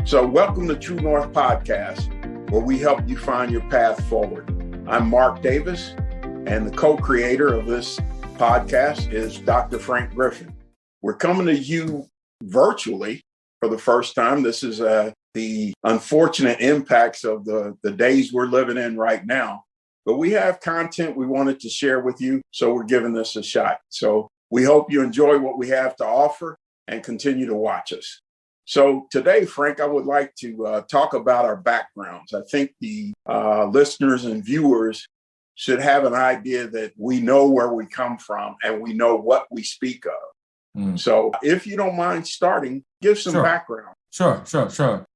So welcome to True North Podcast, where we help you find your path forward. I'm Mark Davis, and the co-creator of this podcast is Dr. Frank Griffin. We're coming to you virtually for the first time. This is the unfortunate impacts of the days we're living in right now. But we have content we wanted to share with you, so we're giving this a shot. So we hope you enjoy what we have to offer and continue to watch us. So today, Frank, I would like to talk about our backgrounds. I think the listeners and viewers should have an idea that we know where we come from and we know what we speak of. So if you don't mind starting, give some background. Sure.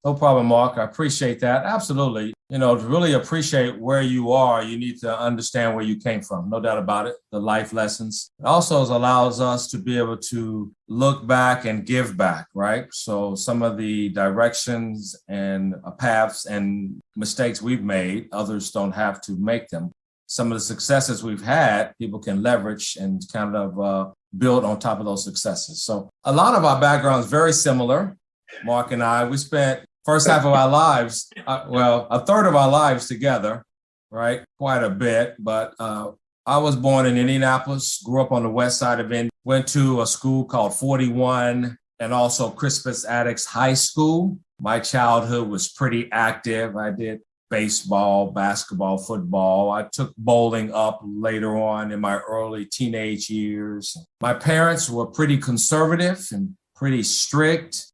No problem, Mark. I appreciate that. Absolutely. To really appreciate where you are, you need to understand where you came from. No doubt about it. The life lessons. It also allows us to be able to look back and give back, right? So some of the directions and paths and mistakes we've made, others don't have to make them. Some of the successes we've had, people can leverage and kind of build on top of those successes. So a lot of our background is very similar. Mark and I, we spent first half of our lives, a third of our lives together, right? Quite a bit. But I was born in Indianapolis, grew up on the west side of Indy, went to a school called 41 and also Crispus Attucks High School. My childhood was pretty active. I did baseball, basketball, football. I took bowling up later on in my early teenage years. My parents were pretty conservative and pretty strict.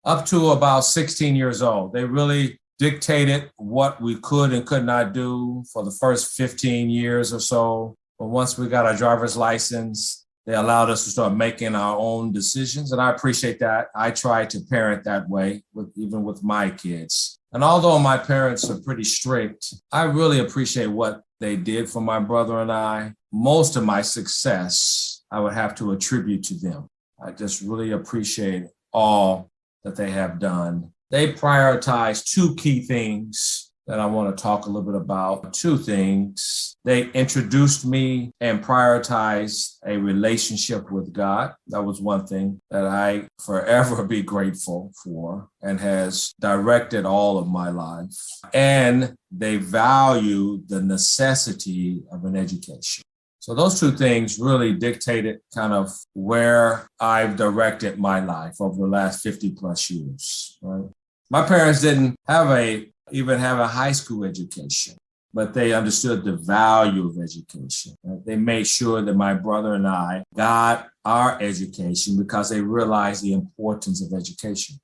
Up to about 16 years old. They really dictated what we could and could not do for the first 15 years or so. But once we got our driver's license, they allowed us to start making our own decisions. And I appreciate that. I try to parent that way, even with my kids. And although my parents are pretty strict, I really appreciate what they did for my brother and I. Most of my success, I would have to attribute to them. I just really appreciate all that they have done. They prioritize two key things that I want to talk a little bit about. Two things. They introduced me and prioritized a relationship with God. That was one thing that I forever be grateful for and has directed all of my life. And they value the necessity of an education. So those two things really dictated kind of where I've directed my life over the last 50 plus years. Right? My parents didn't even have a high school education, but they understood the value of education. Right? They made sure that my brother and I got our education because they realized the importance of education.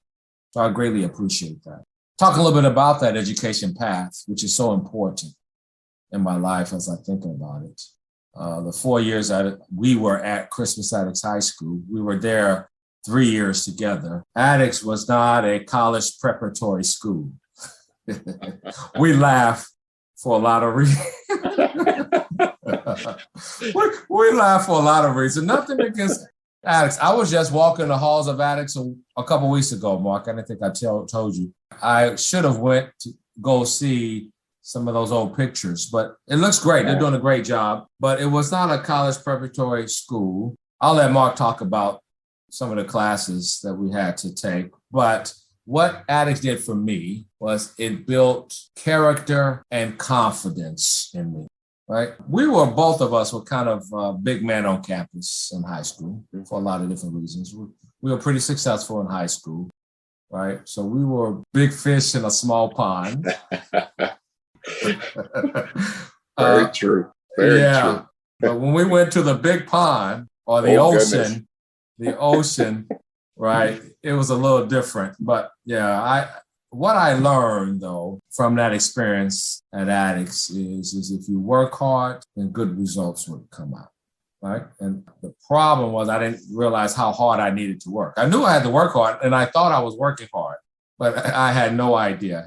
So I greatly appreciate that. Talk a little bit about that education path, which is so important in my life as I think about it. The 4 years we were at Crispus Attucks High School, we were there 3 years together. Attucks was not a college preparatory school. We laugh for a lot of reasons. we laugh for a lot of reasons. Nothing against Attucks. I was just walking the halls of Attucks a couple weeks ago, Mark. I didn't think I told you. I should have went to go see some of those old pictures, but it looks great. They're doing a great job, but it was not a college preparatory school. I'll let Mark talk about some of the classes that we had to take. But what Attucks did for me was it built character and confidence in me, right? Both of us were kind of big men on campus in high school for a lot of different reasons. We were pretty successful in high school, right? So we were big fish in a small pond. Very true. Very true. But when we went to the big pond or the ocean, right, it was a little different. But what I learned though from that experience at Attucks is if you work hard, then good results will come out. Right. And the problem was I didn't realize how hard I needed to work. I knew I had to work hard and I thought I was working hard, but I had no idea.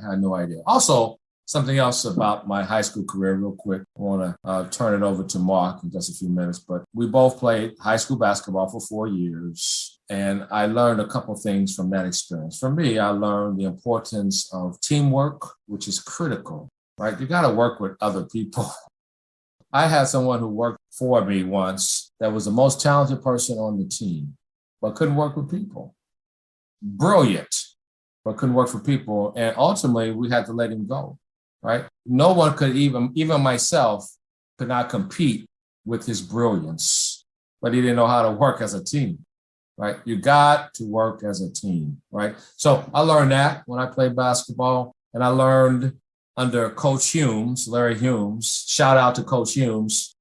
Also, something else about my high school career real quick. I want to turn it over to Mark in just a few minutes, but we both played high school basketball for 4 years. And I learned a couple things from that experience. For me, I learned the importance of teamwork, which is critical, right? You got to work with other people. I had someone who worked for me once that was the most talented person on the team, but couldn't work with people. Brilliant, but couldn't work for people. And ultimately, we had to let him go, right? No one could even myself, could not compete with his brilliance, but he didn't know how to work as a team, right? You got to work as a team, right? So I learned that when I played basketball, and I learned under Coach Humes, Larry Humes, shout out to Coach Humes,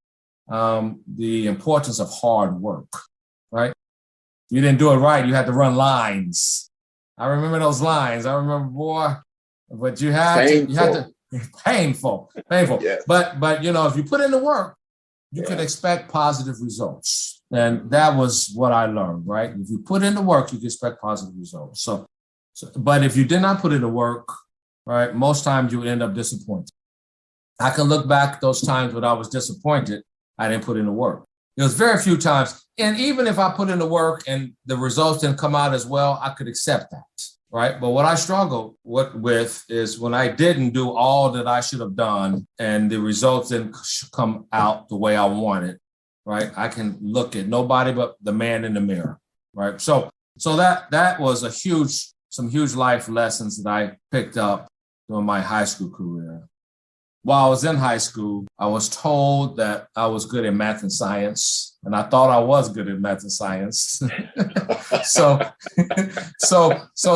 the importance of hard work, right? You didn't do it right, you had to run lines. I remember those lines. I remember, boy, but you had to, painful. Yes. But you know, if you put in the work, you could expect positive results. And that was what I learned, right? If you put in the work, you can expect positive results. So, but if you did not put in the work, right, most times you would end up disappointed. I can look back those times when I was disappointed, I didn't put in the work. There was very few times. And even if I put in the work and the results didn't come out as well, I could accept that, right? But what I struggled with is when I didn't do all that I should have done and the results didn't come out the way I wanted, right? I can look at nobody but the man in the mirror, right? So that was some huge life lessons that I picked up during my high school career. While I was in high school, I was told that I was good at math and science, and I thought I was good at math and science. So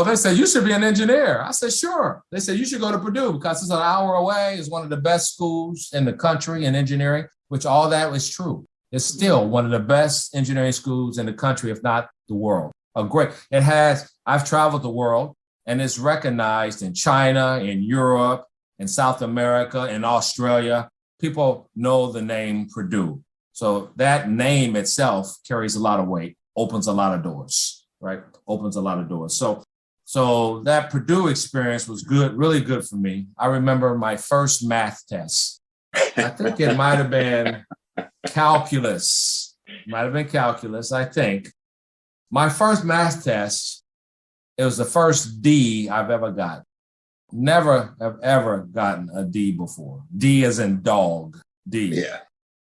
they said, you should be an engineer. I said, sure. They said, you should go to Purdue because it's an hour away. It's one of the best schools in the country in engineering, which all that is true. It's still one of the best engineering schools in the country, if not the world. I've traveled the world, and it's recognized in China, in Europe, in South America, in Australia. People know the name Purdue. So that name itself carries a lot of weight, opens a lot of doors, right? Opens a lot of doors. So that Purdue experience was good, really good for me. I remember my first math test. I think it might have been calculus. I think. My first math test, it was the first D I've ever gotten. Never have ever gotten a D before. D as in dog. D.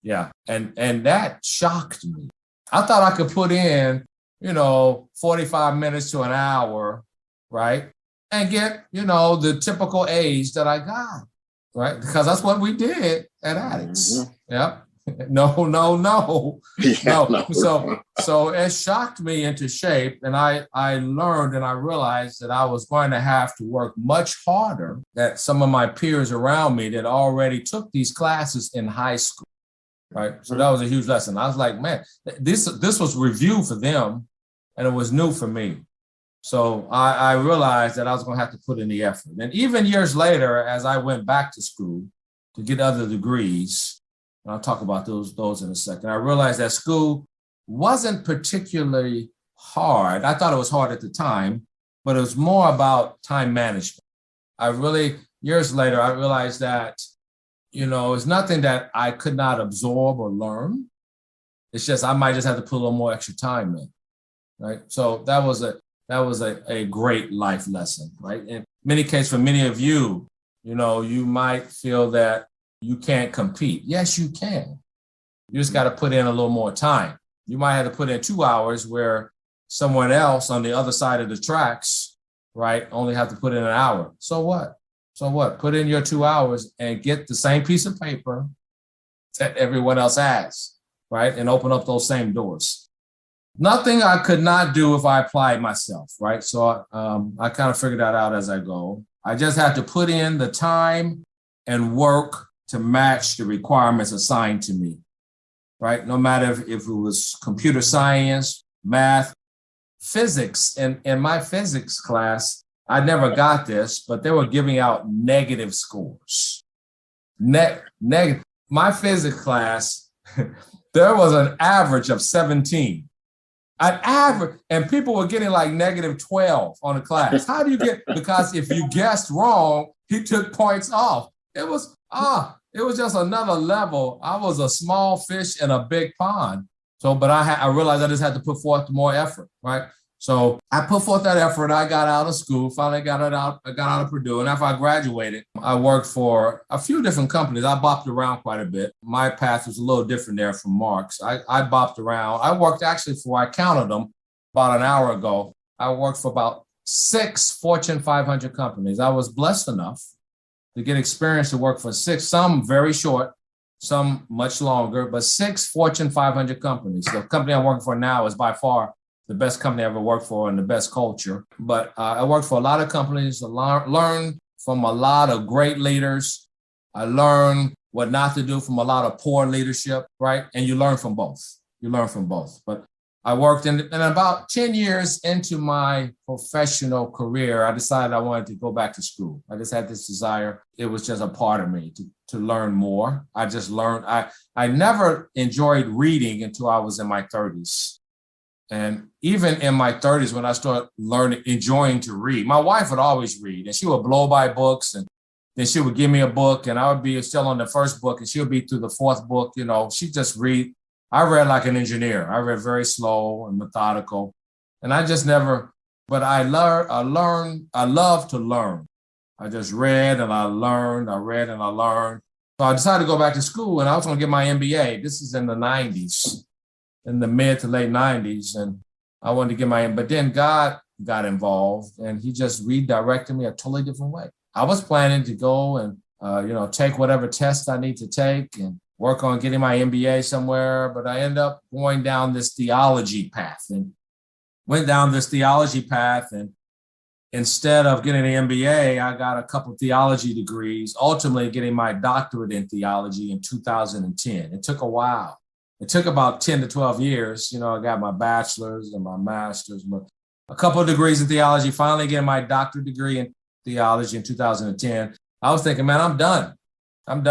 Yeah. And that shocked me. I thought I could put in, 45 minutes to an hour, right? And get, the typical A's that I got, right? Because that's what we did at Addicts. Mm-hmm. Yep. No. Yeah, no. So it shocked me into shape, and I learned and I realized that I was going to have to work much harder than some of my peers around me that already took these classes in high school, right? So that was a huge lesson. I was like, man, this was review for them, and it was new for me. So I realized that I was going to have to put in the effort. And even years later, as I went back to school to get other degrees, and I'll talk about those in a second, I realized that school wasn't particularly hard. I thought it was hard at the time, but it was more about time management. Years later, I realized that, it's nothing that I could not absorb or learn. It's just, I might just have to put a little more extra time in, right? So that was a great life lesson, right? In many cases, for many of you, you might feel that you can't compete. Yes, you can. You just got to put in a little more time. You might have to put in 2 hours where someone else on the other side of the tracks, right, only have to put in an hour. So what? Put in your 2 hours and get the same piece of paper that everyone else has, right, and open up those same doors. Nothing I could not do if I applied myself, right? So I kind of figured that out as I go. I just had to put in the time and work to match the requirements assigned to me, right? No matter if it was computer science, math, physics. In my physics class, I never got this, but they were giving out negative scores. Negative. My physics class, there was an average of 17. An average, and people were getting like negative 12 on the class. How do you get, because if you guessed wrong, he took points off. It was just another level. I was a small fish in a big pond. So, but I realized I just had to put forth more effort, right? So I put forth that effort. I got out of school, finally got out of Purdue. And after I graduated, I worked for a few different companies. I bopped around quite a bit. My path was a little different there from Mark's. I bopped around. I worked actually I counted them about an hour ago. I worked for about 6 Fortune 500 companies. I was blessed enough to get experience to work for 6, some very short, some much longer, but 6 Fortune 500 companies. The company I'm working for now is by far the best company I ever worked for and the best culture. But I worked for a lot of companies, learned from a lot of great leaders. I learned what not to do from a lot of poor leadership, right? And you learn from both. You learn from both. But I worked in about 10 years into my professional career, I decided I wanted to go back to school. I just had this desire. It was just a part of me to learn more. I just learned. I never enjoyed reading until I was in my 30s. And even in my 30s, when I started enjoying to read, my wife would always read, and she would blow by books, and then she would give me a book, and I would be still on the first book, and she would be through the 4th book. She just read. I read like an engineer. I read very slow and methodical. And I just never, but I love to learn. I just read and I learned, I read and I learned. So I decided to go back to school, and I was going to get my MBA. This is in the 90s, in the mid to late 90s. And I wanted to get but then God got involved, and he just redirected me a totally different way. I was planning to go and, take whatever tests I need to take and work on getting my MBA somewhere, but I ended up going down this theology path and instead of getting an MBA, I got a couple of theology degrees, ultimately getting my doctorate in theology in 2010. It took a while. It took about 10 to 12 years. I got my bachelor's and my master's, but a couple of degrees in theology, finally getting my doctorate degree in theology in 2010. I was thinking, man, I'm done. I'm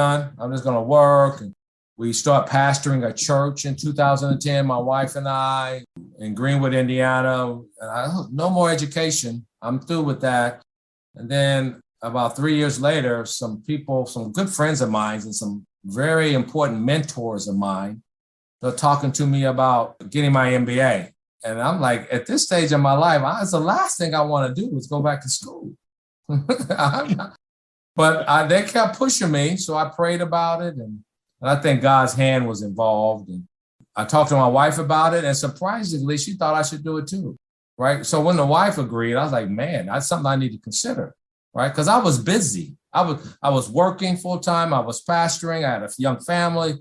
just going to work. And we start pastoring a church in 2010, my wife and I, in Greenwood, Indiana. No more education. I'm through with that. And then about 3 years later, some good friends of mine and some very important mentors of mine, they're talking to me about getting my MBA. And I'm like, at this stage of my life, it's the last thing I want to do is go back to school. But they kept pushing me, so I prayed about it, and I think God's hand was involved. And I talked to my wife about it, and surprisingly, she thought I should do it too, right? So when the wife agreed, I was like, man, that's something I need to consider, right? Because I was busy. I was working full time. I was pastoring. I had a young family,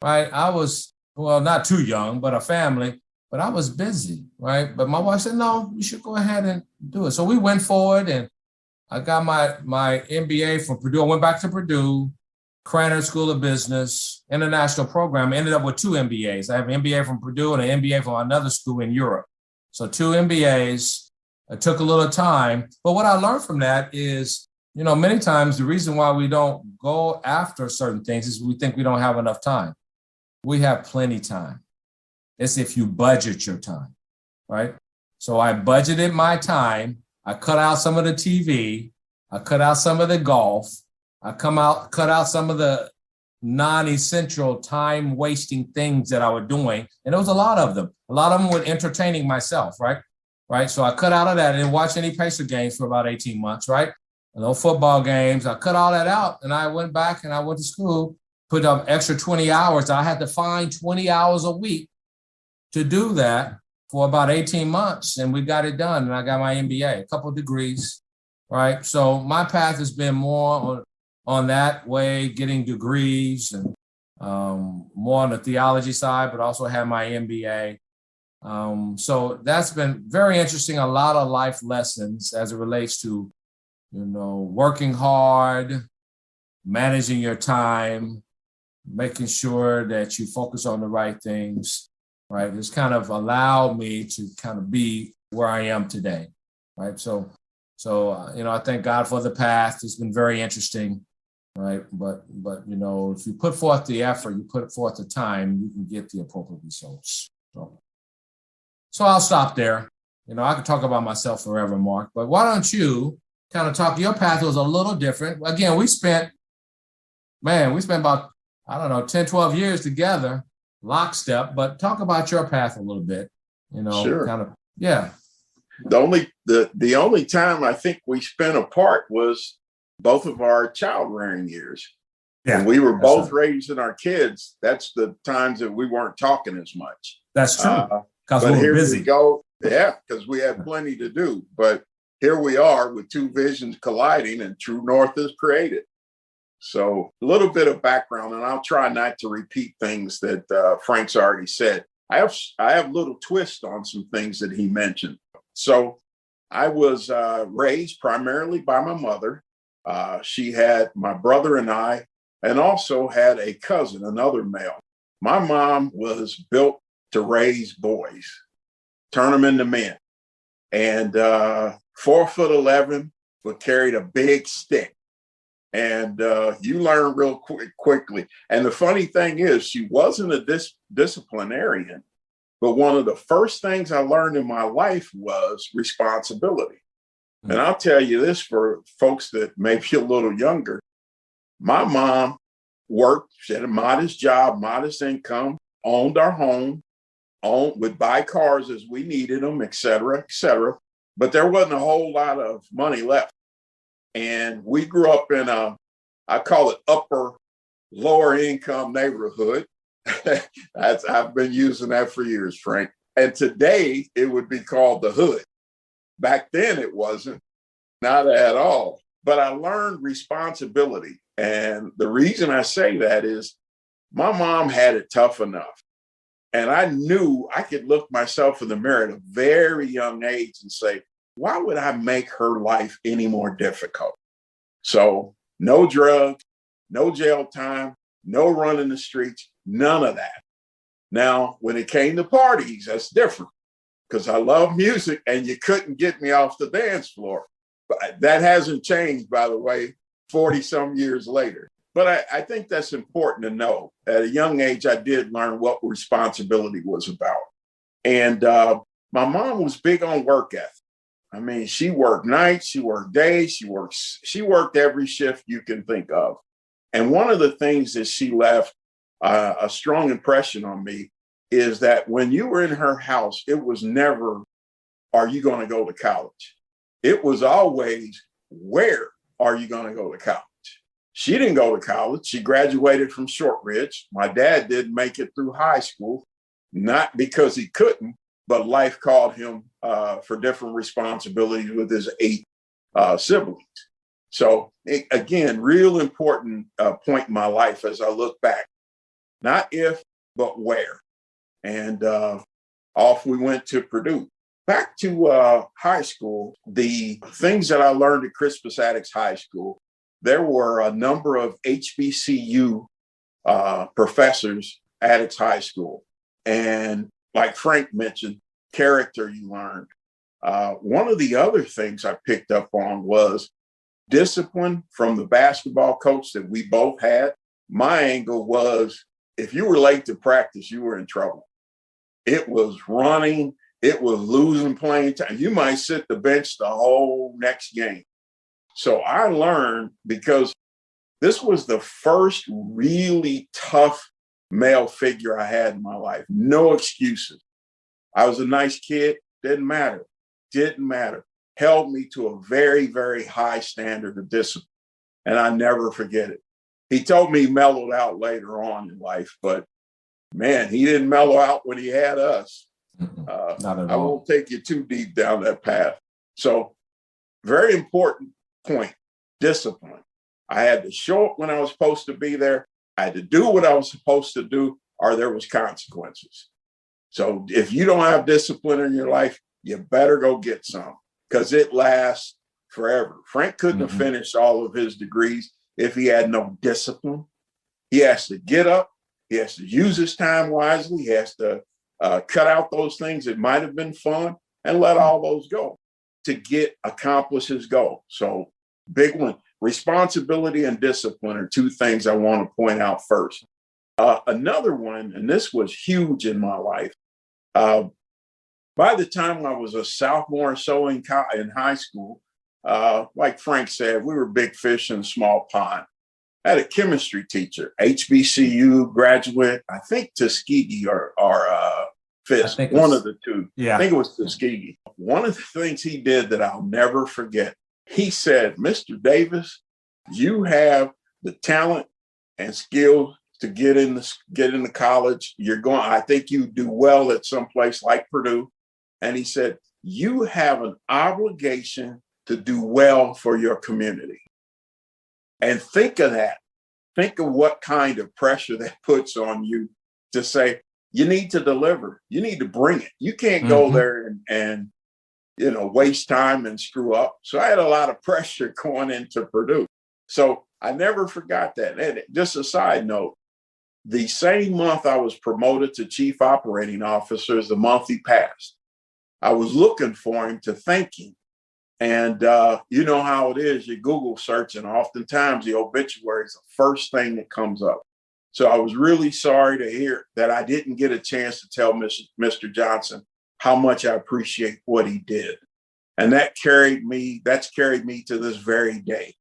right? I was, well, not too young, but a family, but I was busy, right? But my wife said, no, you should go ahead and do it. So we went forward, and I got my MBA from Purdue. I went back to Purdue, Cranard School of Business, international program. I ended up with 2 MBAs. I have an MBA from Purdue and an MBA from another school in Europe. So 2 MBAs. It took a little time. But what I learned from that is, many times the reason why we don't go after certain things is we think we don't have enough time. We have plenty time. It's if you budget your time, right? So I budgeted my time. I cut out some of the TV. I cut out some of the golf. I cut out some of the non-essential time-wasting things that I was doing. And there was a lot of them. A lot of them were entertaining myself, right? Right. So I cut out of that. I didn't watch any Pacer games for about 18 months, right? No football games. I cut all that out, and I went back and I went to school, put up extra 20 hours. I had to find 20 hours a week to do that for about 18 months, and we got it done, and I got my MBA, a couple of degrees, right? So my path has been more on that way, getting degrees, and more on the theology side, but also have my MBA. So that's been very interesting, a lot of life lessons as it relates to, working hard, managing your time, making sure that you focus on the right things. Right, it's kind of allowed me to kind of be where I am today, right? So I thank God for the path. It's been very interesting, right? But if you put forth the effort, you put forth the time, you can get the appropriate results. So I'll stop there. I could talk about myself forever, Mark, but why don't you kind of talk? Your path was a little different. Again, we spent about, 10, 12 years together. Lockstep, but talk about your path a little bit, Sure. Kind of, yeah. The only time I think we spent apart was both of our child rearing years. Yeah. And we were both raising our kids. That's the times that we weren't talking as much. That's true. Because we were busy. Yeah, because we had plenty to do. But here we are with two visions colliding and True North is created. So a little bit of background, and I'll try not to repeat things that Frank's already said. I have little twists on some things that he mentioned. So I was raised primarily by my mother. She had my brother and I, and also had a cousin, another male. My mom was built to raise boys, turn them into men. And 4'11", but carried a big stick. And you learn real quickly. And the funny thing is, she wasn't a disciplinarian, but one of the first things I learned in my life was responsibility. Mm-hmm. And I'll tell you this for folks that may be a little younger. My mom worked, she had a modest job, modest income, owned our home, would buy cars as we needed them, et cetera, et cetera. But there wasn't a whole lot of money left. And we grew up in I call it upper, lower income neighborhood. I've been using that for years, Frank. And today it would be called the hood. Back then it wasn't, not at all. But I learned responsibility. And the reason I say that is my mom had it tough enough. And I knew I could look myself in the mirror at a very young age and say, why would I make her life any more difficult? So no drugs, no jail time, no running the streets, none of that. Now, when it came to parties, that's different because I love music and you couldn't get me off the dance floor. But that hasn't changed, by the way, 40 some years later. But I think that's important to know. At a young age, I did learn what responsibility was about. And my mom was big on work ethic. I mean, she worked nights, she worked days, she worked every shift you can think of. And one of the things that she left a strong impression on me is that when you were in her house, it was never, are you going to go to college? It was always, where are you going to go to college? She didn't go to college. She graduated from Shortridge. My dad didn't make it through high school, not because he couldn't, but life called him for different responsibilities with his 8 siblings. So again, real important point in my life as I look back, not if, but where. And off we went to Purdue. Back to high school, the things that I learned at Crispus Attucks High School, there were a number of HBCU professors at Attucks High School. And like Frank mentioned, character you learned. One of the other things I picked up on was discipline from the basketball coach that we both had. My angle was, if you were late to practice, you were in trouble. It was running. It was losing playing time. You might sit the bench the whole next game. So I learned, because this was the first really tough male figure I had in my life. No excuses. I was a nice kid. Didn't matter. Held me to a very, very high standard of discipline. And I never forget it. He told me he mellowed out later on in life, but man, he didn't mellow out when he had us. Not at all. I won't take you too deep down that path. So very important point, discipline. I had to show up when I was supposed to be there. I had to do what I was supposed to do, or there was consequences. So if you don't have discipline in your life, you better go get some, because it lasts forever. Frank couldn't have finished all of his degrees if he had no discipline. He has to get up. He has to use his time wisely. He has to cut out those things that might have been fun and let all those go to accomplish his goal. So big one, responsibility and discipline are two things I want to point out first. Another one, and this was huge in my life. By the time I was a sophomore or so in high school, like Frank said, we were big fish in a small pond. I had a chemistry teacher, HBCU graduate, I think Tuskegee or Fisk, one of the two. Yeah. I think it was Tuskegee. One of the things he did that I'll never forget, he said, Mr. Davis, you have the talent and skill to get into college. I think you do well at some place like Purdue. And he said, you have an obligation to do well for your community. And think of that. Think of what kind of pressure that puts on you to say, you need to deliver. You need to bring it. You can't go there and waste time and screw up. So I had a lot of pressure going into Purdue. So I never forgot that. And just a side note, the same month I was promoted to chief operating officer is the month he passed. I was looking for him to thank him. And you know how it is, you Google search, and oftentimes the obituary is the first thing that comes up. So I was really sorry to hear that I didn't get a chance to tell Mr. Johnson how much I appreciate what he did. And that's carried me to this very day.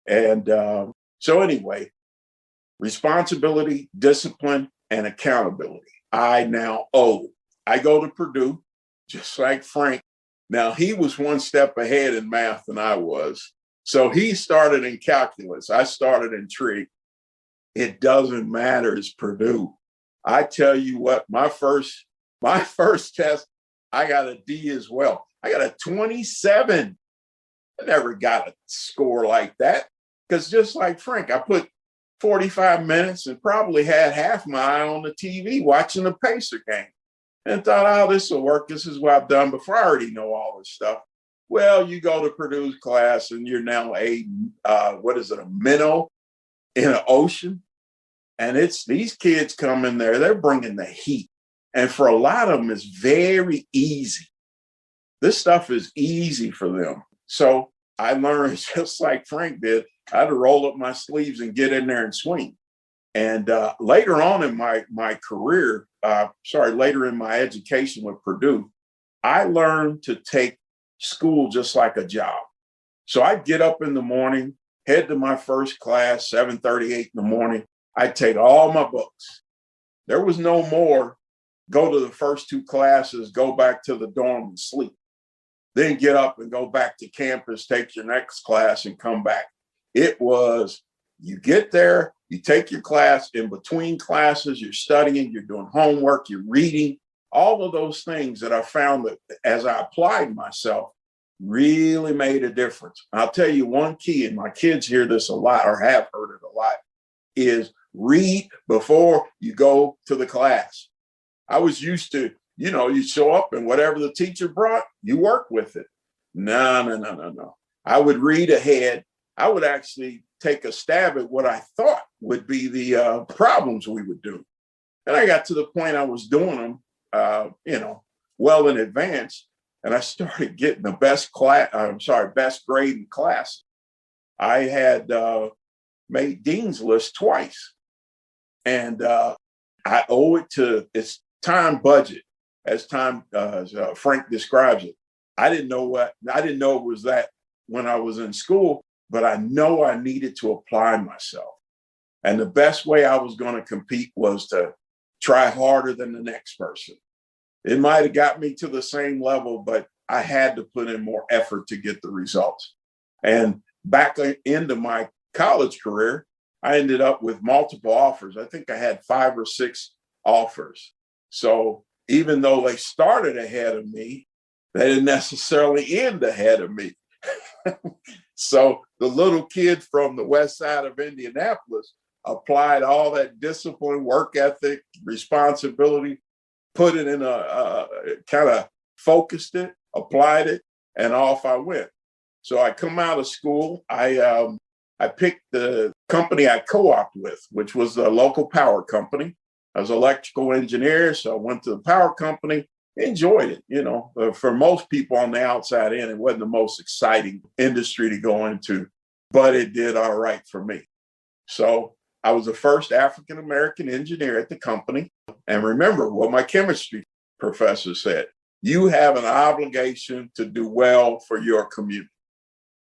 And so anyway, responsibility, discipline, and accountability. I now owe. I go to Purdue, just like Frank. Now, he was one step ahead in math than I was. So he started in calculus. I started in trig. It doesn't matter. It's Purdue. I tell you what, my first test, I got a D as well. I got a 27. I never got a score like that because just like Frank, I put 45 minutes and probably had half my eye on the TV watching the Pacer game. And thought, oh, this will work. This is what I've done before. I already know all this stuff. Well, you go to Purdue's class and you're now a minnow in an ocean. And it's these kids come in there, they're bringing the heat. And for a lot of them, it's very easy. This stuff is easy for them. So I learned just like Frank did, I had to roll up my sleeves and get in there and swing. And later on in my career, later in my education with Purdue, I learned to take school just like a job. So I'd get up in the morning, head to my first class, 7:38 in the morning. I'd take all my books. There was no more go to the first two classes, go back to the dorm and sleep. Then get up and go back to campus, take your next class and come back. It was, you get there, you take your class, in between classes, you're studying, you're doing homework, you're reading, all of those things that I found that as I applied myself really made a difference. I'll tell you one key, and my kids hear this a lot or have heard it a lot, is read before you go to the class. I was used to, you show up and whatever the teacher brought, you work with it. No. I would read ahead. I would actually take a stab at what I thought would be the problems we would do. And I got to the point I was doing them, well in advance. And I started getting the best grade in class. I had made Dean's List twice. And I owe it to its time budget, as Frank describes it. I didn't know it was that when I was in school, but I know I needed to apply myself. And the best way I was going to compete was to try harder than the next person. It might have got me to the same level, but I had to put in more effort to get the results. And back into my college career, I ended up with multiple offers. I think I had 5 or 6 offers. So even though they started ahead of me, they didn't necessarily end ahead of me. So the little kid from the west side of Indianapolis applied all that discipline, work ethic, responsibility, put it in kind of focused it, applied it, and off I went. So I come out of school. I picked the company I co-opted with, which was a local power company. I was an electrical engineer, so I went to the power company, enjoyed it. For most people on the outside in, it wasn't the most exciting industry to go into, but it did all right for me. So I was the first African-American engineer at the company. And remember what my chemistry professor said, you have an obligation to do well for your community.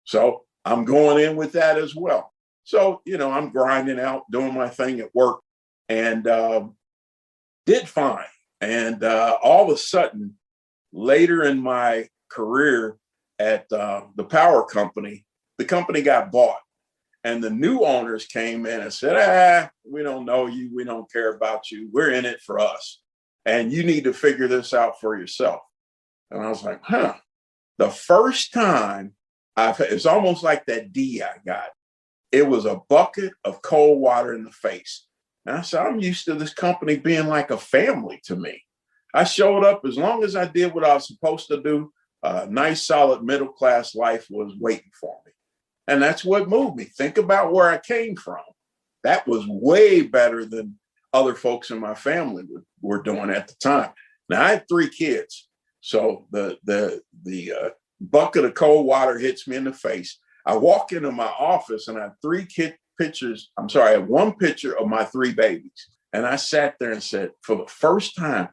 So I'm going in with that as well. So, I'm grinding out, doing my thing at work, and did fine. And all of a sudden, later in my career at the power company, the company got bought. And the new owners came in and said, we don't know you. We don't care about you. We're in it for us. And you need to figure this out for yourself. And I was like, The first time It's almost like that D I got. It was a bucket of cold water in the face. And I said, I'm used to this company being like a family to me. I showed up as long as I did what I was supposed to do. A nice, solid middle-class life was waiting for me. And that's what moved me. Think about where I came from. That was way better than other folks in my family were doing at the time. Now, I had 3 kids. So the bucket of cold water hits me in the face. I walk into my office and I have 1 picture of my 3 babies. And I sat there and said, for the first time,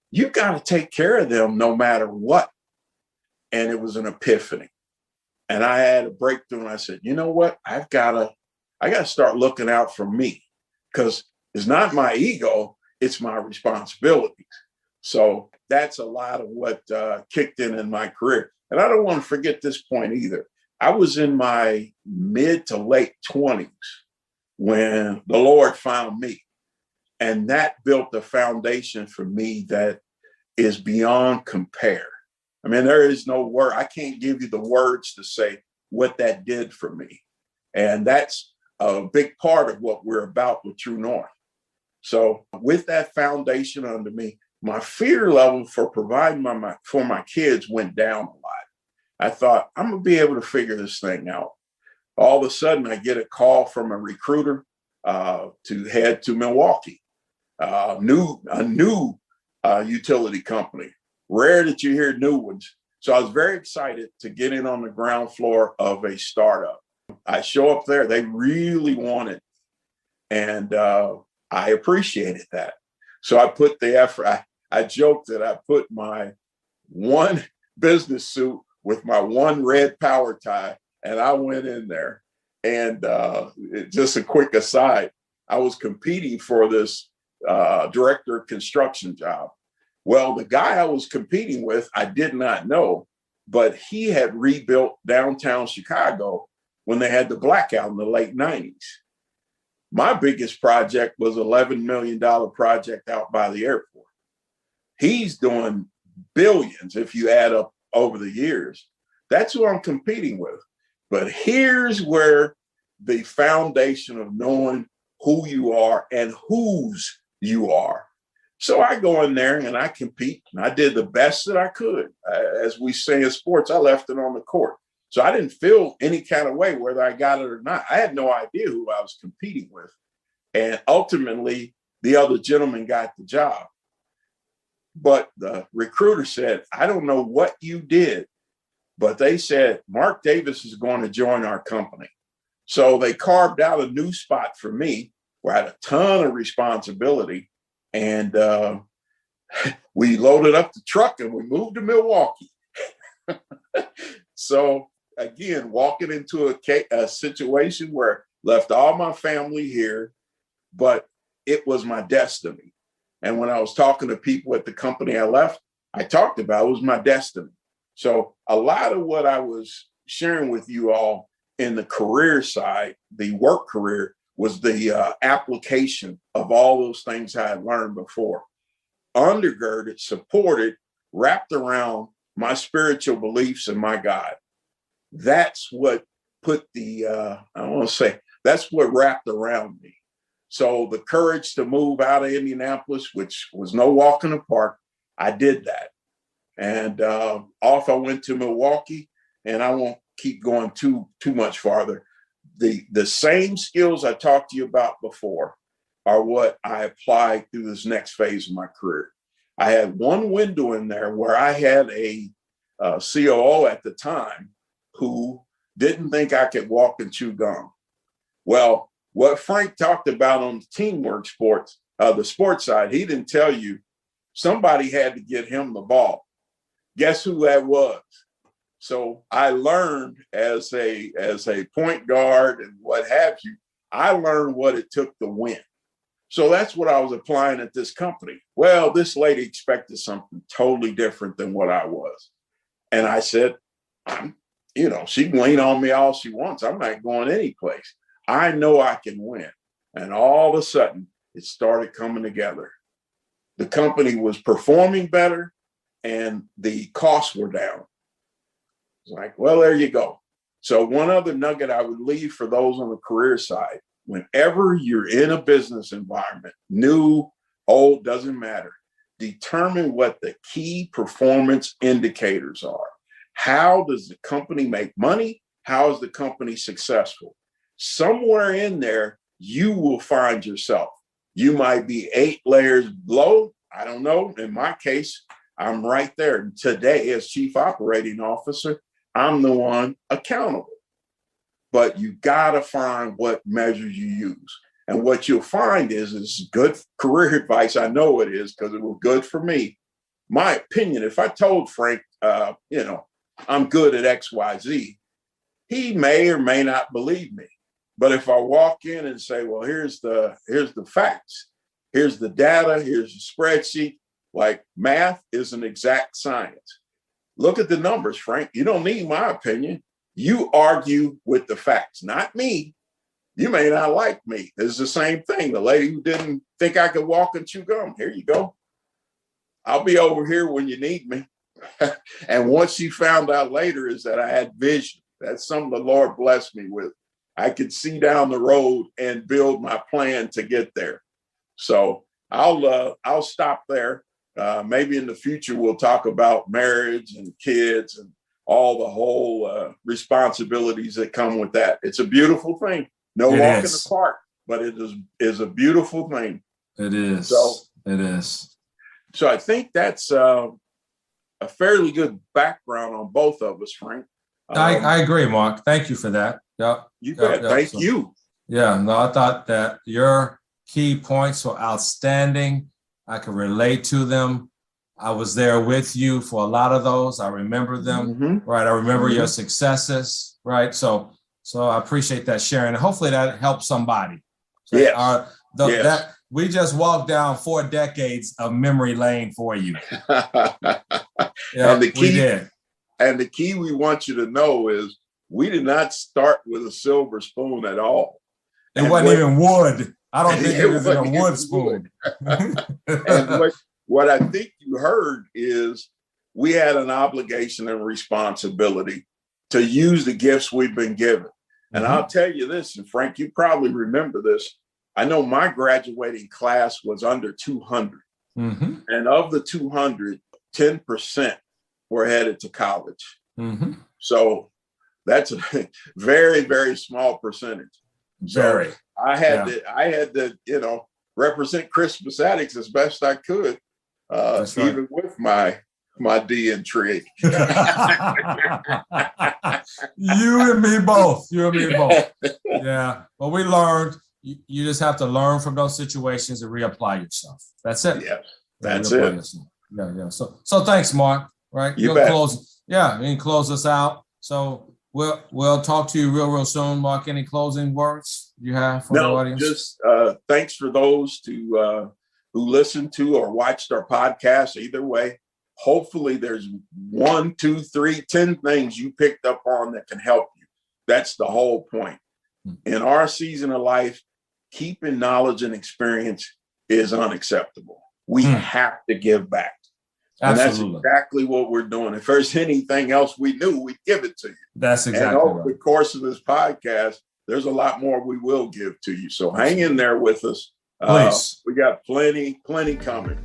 you got to take care of them no matter what. And it was an epiphany. And I had a breakthrough and I said, you know what? I got to start looking out for me, because it's not my ego, it's my responsibilities. So that's a lot of what kicked in my career. And I don't want to forget this point either. I was in my mid to late 20s when the Lord found me. And that built a foundation for me that is beyond compare. I mean, there is no word. I can't give you the words to say what that did for me. And that's a big part of what we're about with True North. So with that foundation under me, my fear level for providing for my kids went down a lot. I thought, I'm going to be able to figure this thing out. All of a sudden, I get a call from a recruiter to head to Milwaukee, a new utility company. Rare that you hear new ones. So I was very excited to get in on the ground floor of a startup. I show up there. They really wanted me. And I appreciated that. So I put the effort. I joked that I put my 1 business suit with my 1 red power tie, and I went in there. And just a quick aside, I was competing for this director of construction job. Well, the guy I was competing with, I did not know, but he had rebuilt downtown Chicago when they had the blackout in the late 90s. My biggest project was an $11 million project out by the airport. He's doing billions if you add up over the years. That's who I'm competing with. But here's where the foundation of knowing who you are and whose you are. So I go in there and I compete, and I did the best that I could. As we say in sports, I left it on the court. So I didn't feel any kind of way whether I got it or not. I had no idea who I was competing with. And ultimately, the other gentleman got the job. But the recruiter said, I don't know what you did, but they said, Mark Davis is going to join our company. So they carved out a new spot for me where I had a ton of responsibility. And we loaded up the truck and we moved to Milwaukee. So again, walking into a situation where left all my family here, but it was my destiny. And when I was talking to people at the company I left, I talked about it was my destiny. So a lot of what I was sharing with you all in the career side, the work career, was the application of all those things I had learned before. Undergirded, supported, wrapped around my spiritual beliefs and my God. That's what put that's what wrapped around me. So the courage to move out of Indianapolis, which was no walk in the park, I did that. And off I went to Milwaukee, and I won't keep going too much farther. The same skills I talked to you about before are what I applied through this next phase of my career. I had one window in there where I had a COO at the time who didn't think I could walk and chew gum. Well, what Frank talked about on the teamwork sports, the sports side, he didn't tell you somebody had to get him the ball. Guess who that was? So I learned as a point guard and what have you, I learned what it took to win. So that's what I was applying at this company. Well, this lady expected something totally different than what I was. And I said, she can lean on me all she wants. I'm not going anyplace. I know I can win. And all of a sudden, it started coming together. The company was performing better and the costs were down. It's like, well, there you go. So one other nugget I would leave for those on the career side, whenever you're in a business environment, new, old, doesn't matter, determine what the key performance indicators are. How does the company make money? How is the company successful? Somewhere in there, you will find yourself. You might be 8 layers below. I don't know. In my case, I'm right there. Today, as Chief Operating Officer, I'm the one accountable. But you got to find what measures you use. And what you'll find is good career advice. I know it is because it was good for me. My opinion, if I told Frank, I'm good at X, Y, Z, he may or may not believe me. But if I walk in and say, well, here's the facts, here's the data, here's the spreadsheet, like math is an exact science. Look at the numbers, Frank. You don't need my opinion. You argue with the facts, not me. You may not like me. It's the same thing. The lady who didn't think I could walk and chew gum, here you go. I'll be over here when you need me. And what she found out later is that I had vision. That's something the Lord blessed me with. I could see down the road and build my plan to get there. So I'll stop there. Maybe in the future, we'll talk about marriage and kids and all the whole responsibilities that come with that. It's a beautiful thing. No walk in the park, but it is a beautiful thing. It is. So it is. So I think that's a fairly good background on both of us, Frank. I agree, Mark. Thank you for that. Yeah. You bet. Thank you. Yeah. No, I thought that your key points were outstanding. I could relate to them. I was there with you for a lot of those. I remember them, right? I remember your successes, right? So I appreciate that sharing. And hopefully that helps somebody. Yes. That we just walked down 4 decades of memory lane for you. Yeah, and the key, we did. And the key we want you to know is we did not start with a silver spoon at all. It wasn't even wood. I don't think it was a wood spoon. And what I think you heard is we had an obligation and responsibility to use the gifts we've been given. And I'll tell you this, and Frank, you probably remember this. I know my graduating class was under 200. And of the 200, 10% were headed to college. So that's a very, very small percentage. Very. So I had to, represent Crispus Attucks as best I could, even with my D in tree. You and me both. Yeah. Well, we learned you just have to learn from those situations and reapply yourself. That's it. Yeah. That's it. Yourself. Yeah. So thanks, Mark. Right. You bet. You can close us out. So we'll talk to you real soon. Mark, any closing words you have for the audience? Just thanks for those who listened to or watched our podcast. Either way, hopefully there's 1, 2, 3, 10 things you picked up on that can help you. That's the whole point. In our season of life, keeping knowledge and experience is unacceptable. We have to give back. Absolutely. And that's exactly what we're doing. If there's anything else we knew, we'd give it to you. That's exactly right. And over the course of this podcast, there's a lot more we will give to you. So hang in there with us. Please. We got plenty coming.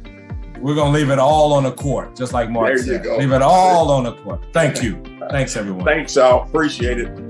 We're going to leave it all on the court, just like Mark said. There you go. Leave it all on the court. Thank you. Thanks, everyone. Thanks, Al. Appreciate it.